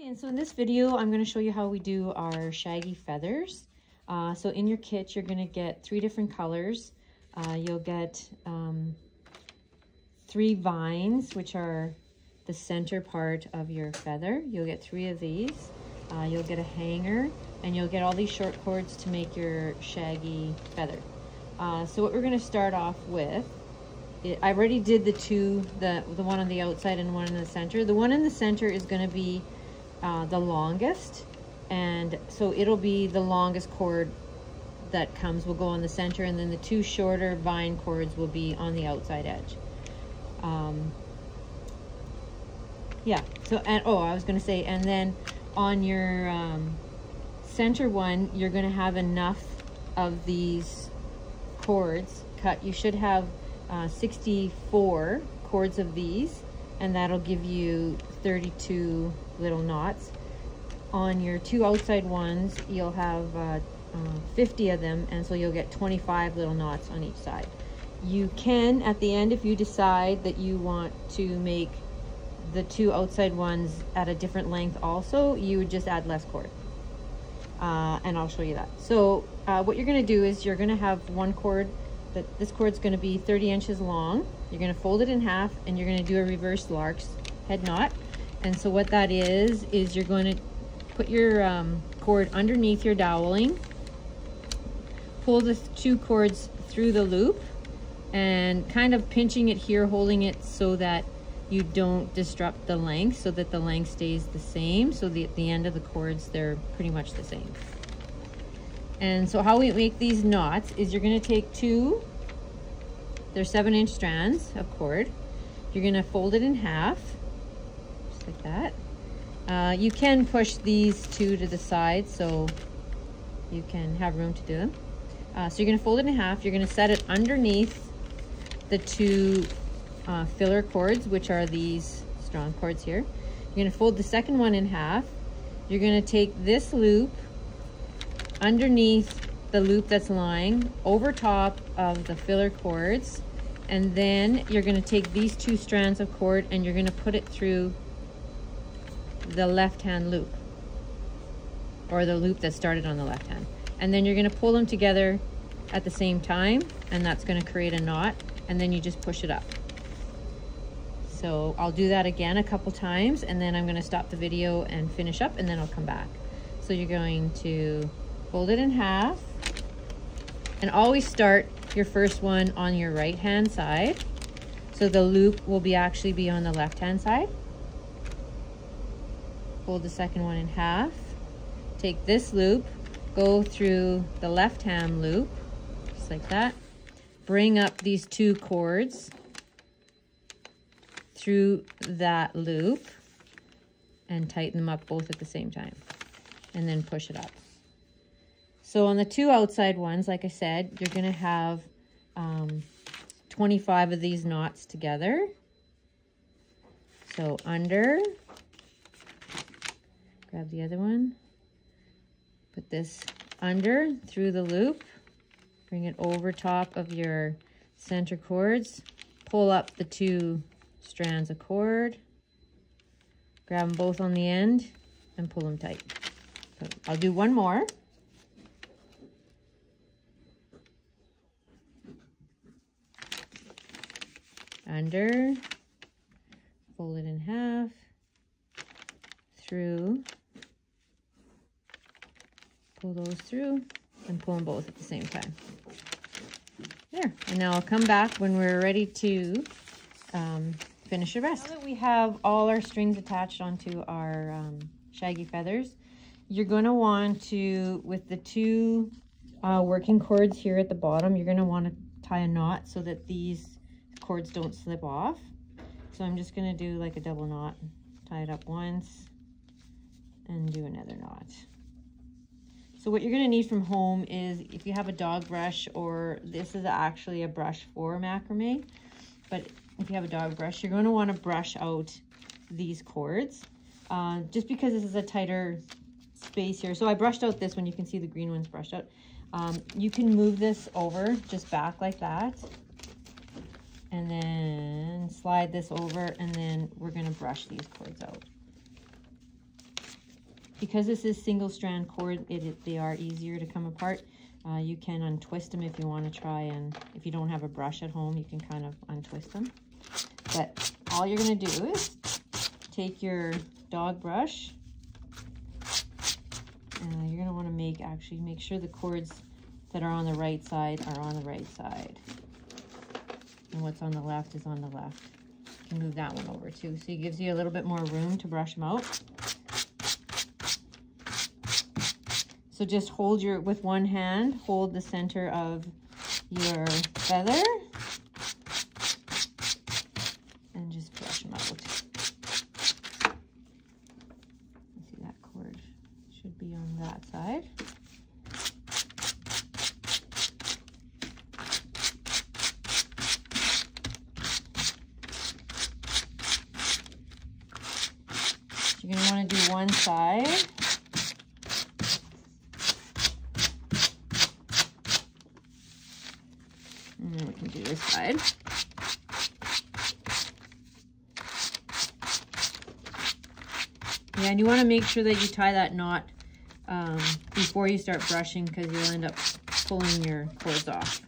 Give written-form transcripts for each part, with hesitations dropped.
And so in this video, I'm going to show you how we do our shaggy feathers. So in your kit, you're going to get 3 different colors. You'll get 3 vines, which are the center part of your feather. You'll get 3 of these. You'll get a hanger, and you'll get all these short cords to make your shaggy feather. So what we're going to start off with, I already did the 2, the one on the outside and one in the center. The one in the center is going to be the longest, and so it'll be the longest cord that comes will go on the center, and then the 2 shorter vine cords will be on the outside edge. Yeah, so, and oh, I was going to say, and then on your center one, you're going to have enough of these cords cut. You should have 64 cords of these, and that'll give you 32 little knots. On your 2 outside ones, you'll have 50 of them, and so you'll get 25 little knots on each side. You can, at the end, if you decide that you want to make the 2 outside ones at a different length also, you would just add less cord. And I'll show you that. So what you're going to do is you're going to have one cord, this cord's going to be 30 inches long. You're going to fold it in half, and you're going to do a reverse lark's head knot. And so what that is you're going to put your cord underneath your doweling, pull the 2 cords through the loop, and kind of pinching it here, holding it so that you don't disrupt the length, so that the length stays the same. So at the end of the cords, they're pretty much the same. And so how we make these knots is you're going to take 2, they're 7-inch strands of cord. You're going to fold it in half, just like that. You can push these 2 to the side so you can have room to do them. So you're going to fold it in half. You're going to set it underneath the 2 filler cords, which are these strong cords here. You're going to fold the second one in half. You're going to take this loop underneath the loop that's lying over top of the filler cords, and then you're going to take these 2 strands of cord and you're going to put it through the left hand loop, or the loop that started on the left hand, and then you're going to pull them together at the same time, and that's going to create a knot, and then you just push it up. So I'll do that again a couple times, and then I'm going to stop the video and finish up, and then I'll come back. So you're going to fold it in half, and always start your first one on your right hand side, so the loop will actually be on the left hand side. Fold the second one in half, take this loop, go through the left hand loop, just like that, bring up these 2 cords through that loop and tighten them up both at the same time, and then push it up. So on the 2 outside ones, like I said, you're going to have 25 of these knots together. So under, grab the other one, put this under through the loop, bring it over top of your center cords, pull up the 2 strands of cord, grab them both on the end, and pull them tight. So I'll do one more. Under, fold it in half, through, pull those through, and pull them both at the same time. There, and now I'll come back when we're ready to finish the rest. Now that we have all our strings attached onto our shaggy feathers, you're going to want to, with the 2 working cords here at the bottom, you're going to want to tie a knot so that these cords don't slip off. So I'm just going to do like a double knot, tie it up once, and do another knot. So what you're going to need from home is, if you have a dog brush, or this is actually a brush for macrame, but if you have a dog brush, you're going to want to brush out these cords, just because this is a tighter space here. So I brushed out this one. You can see the green one's brushed out. You can move this over just back like that, and then slide this over, and then we're going to brush these cords out. because this is single strand cord, they are easier to come apart. You can untwist them if you want to try, and if you don't have a brush at home, you can kind of untwist them. But all you're going to do is take your dog brush, and you're going to want to actually make sure the cords that are on the right side are on the right side, and what's on the left is on the left. You can move that one over too, so it gives you a little bit more room to brush them out. So just hold with one hand, hold the center of your feather and just brush them out. See, that cord should be on that side. You're going to want to do one side. And then we can do this side. Yeah, and you want to make sure that you tie that knot before you start brushing, because you'll end up pulling your cords off.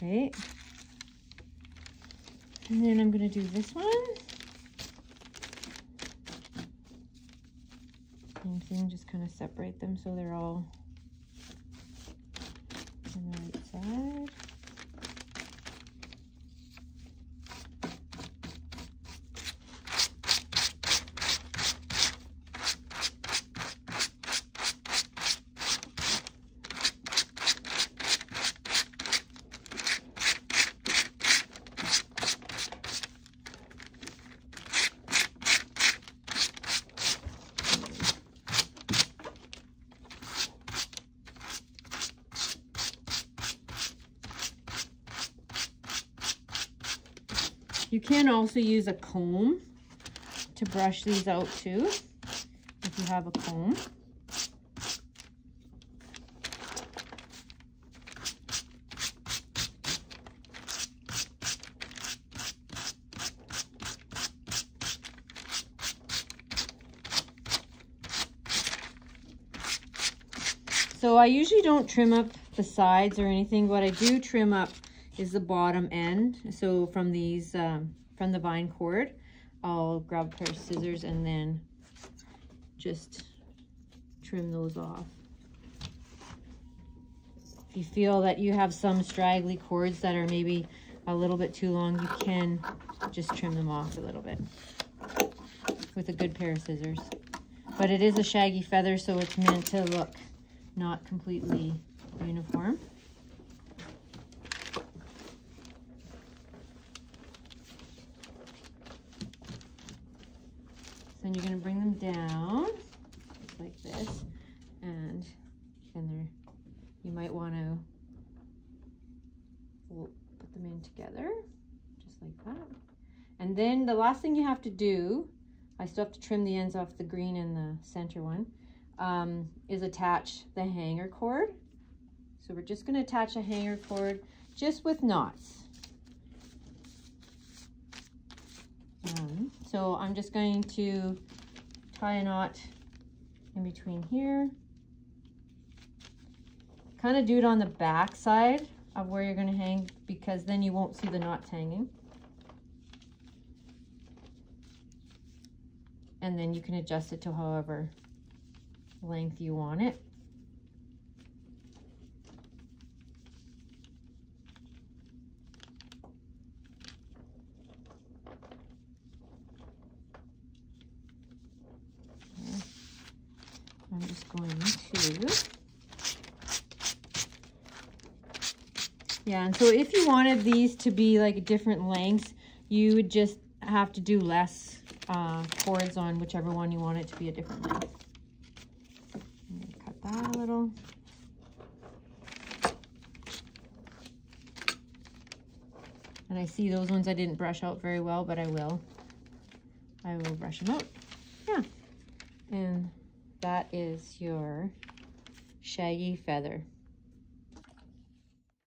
Okay, and then I'm going to do this one. Same thing, just kind of separate them so they're all on the right side. You can also use a comb to brush these out too, if you have a comb. So I usually don't trim up the sides or anything. What I do trim up is the bottom end. So from these, from the vine cord, I'll grab a pair of scissors and then just trim those off. If you feel that you have some straggly cords that are maybe a little bit too long, you can just trim them off a little bit with a good pair of scissors. But it is a shaggy feather, so it's meant to look not completely uniform. Then you're going to bring them down just like this, and then you might want to put them in together just like that. And then the last thing you have to do, I still have to trim the ends off the green and the center one, is attach the hanger cord. So we're just going to attach a hanger cord just with knots. So I'm just going to tie a knot in between here. Kind of do it on the back side of where you're going to hang, because then you won't see the knots hanging. And then you can adjust it to however length you want it. I'm just going to, yeah, and so if you wanted these to be like different lengths, you would just have to do less cords on whichever one you want it to be a different length. I'm going to cut that a little. And I see those ones I didn't brush out very well, but I will. I will brush them out. Yeah. And that is your shaggy feather.